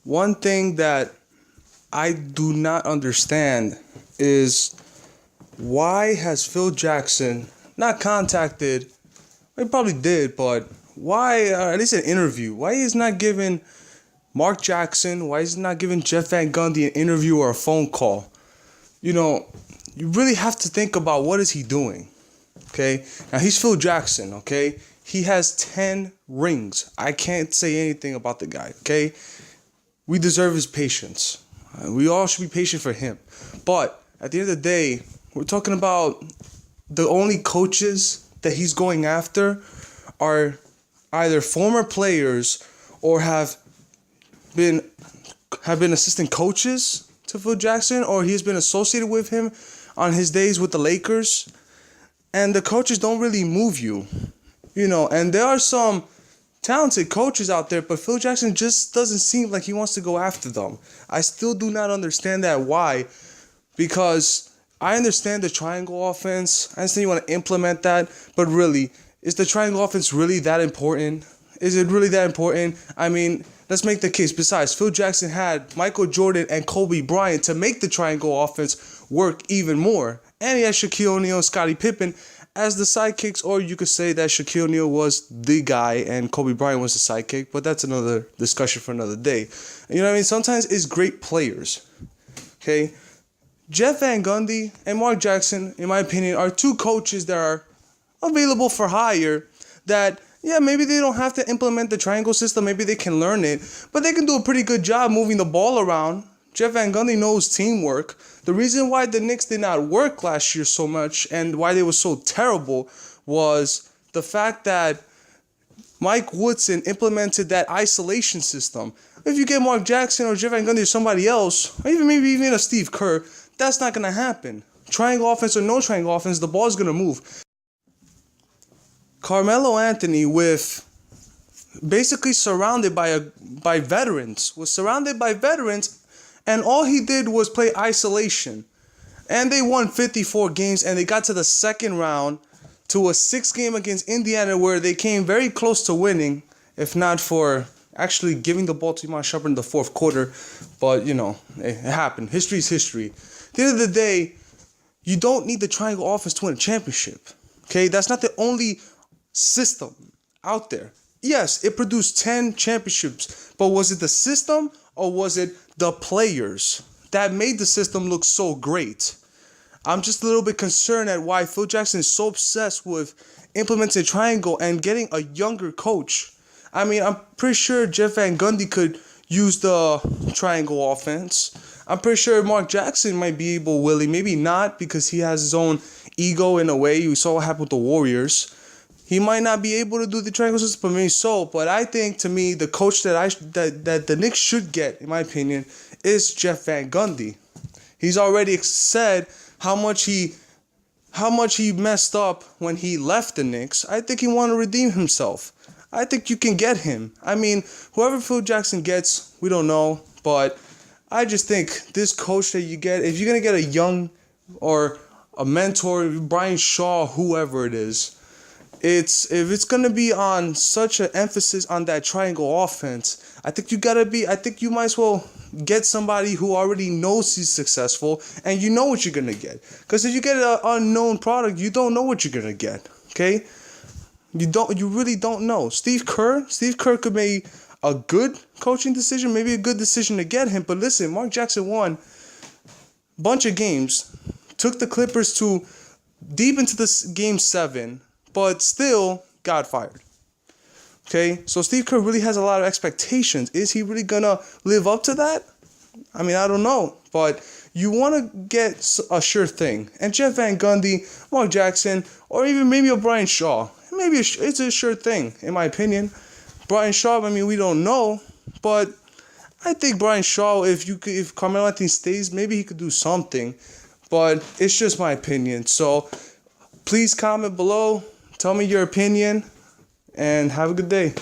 One thing that I do not understand is why has Phil Jackson not contacted, he probably did, but why, at least an interview, why he's not giving Mark Jackson, why is he not giving Jeff Van Gundy an interview or a phone call? You know, you really have to think about what is he doing, okay? Now, he's Phil Jackson, okay? He has 10 rings. I can't say anything about the guy, okay? We deserve his patience. We all should be patient for him. But at the end of the day, we're talking about the only coaches that he's going after are either former players or have been assistant coaches to Phil Jackson, or he's been associated with him on his days with the Lakers. And the coaches don't really move you, and there are some talented coaches out there, but Phil Jackson just doesn't seem like he wants to go after them. I still do not understand that. Why? Because I understand the triangle offense. I understand you want to implement that, but really, is the triangle offense really that important? Is it really that important? I mean, let's make the case. Besides, Phil Jackson had Michael Jordan and Kobe Bryant to make the triangle offense work even more. And he had Shaquille O'Neal and Scottie Pippen as the sidekicks, or you could say that Shaquille O'Neal was the guy and Kobe Bryant was the sidekick, but that's another discussion for another day. You know what I mean? Sometimes it's great players, okay? Jeff Van Gundy and Mark Jackson, in my opinion, are two coaches that are available for hire that, yeah, maybe they don't have to implement the triangle system, maybe they can learn it, but they can do a pretty good job moving the ball around. Jeff Van Gundy knows teamwork. The reason why the Knicks did not work last year so much and why they were so terrible was the fact that Mike Woodson implemented that isolation system. If you get Mark Jackson or Jeff Van Gundy or somebody else, or maybe even a Steve Kerr, that's not going to happen. Triangle offense or no triangle offense, the ball is going to move. Carmelo Anthony, with basically surrounded by veterans, and all he did was play isolation. And they won 54 games, and they got to the second round to a 6-game against Indiana where they came very close to winning, if not for actually giving the ball to Iman Shumpert in the fourth quarter. But, it happened. History is history. At the end of the day, you don't need the triangle offense to win a championship. Okay? That's not the only system out there. Yes, it produced 10 championships, but was it the system or was it the players that made the system look so great? I'm just a little bit concerned at why Phil Jackson is so obsessed with implementing triangle and getting a younger coach. I mean, I'm pretty sure Jeff Van Gundy could use the triangle offense. I'm pretty sure Mark Jackson might be willing, maybe not, because he has his own ego in a way. You saw what happened with the Warriors. He might not be able to do the triangle system, but maybe so. But I think, to me, the coach that the Knicks should get, in my opinion, is Jeff Van Gundy. He's already said how much he messed up when he left the Knicks. I think he wanted to redeem himself. I think you can get him. I mean, whoever Phil Jackson gets, we don't know. But I just think this coach that you get, if you're going to get a young or a mentor, Brian Shaw, whoever it is, if it's gonna be on such an emphasis on that triangle offense, I think you might as well get somebody who already knows he's successful and you know what you're gonna get. Because if you get an unknown product, you don't know what you're gonna get. Okay? You really don't know. Steve Kerr could make a good coaching decision, maybe a good decision to get him. But listen, Mark Jackson won a bunch of games, took the Clippers to deep into this game 7. But still got fired. Okay? So Steve Kerr really has a lot of expectations. Is he really going to live up to that? I mean, I don't know. But you want to get a sure thing. And Jeff Van Gundy, Mark Jackson, or even maybe a Brian Shaw. Maybe it's a sure thing, in my opinion. Brian Shaw, I mean, we don't know. But I think Brian Shaw, if Carmelo Anthony stays, maybe he could do something. But it's just my opinion. So please comment below. Tell me your opinion, and have a good day.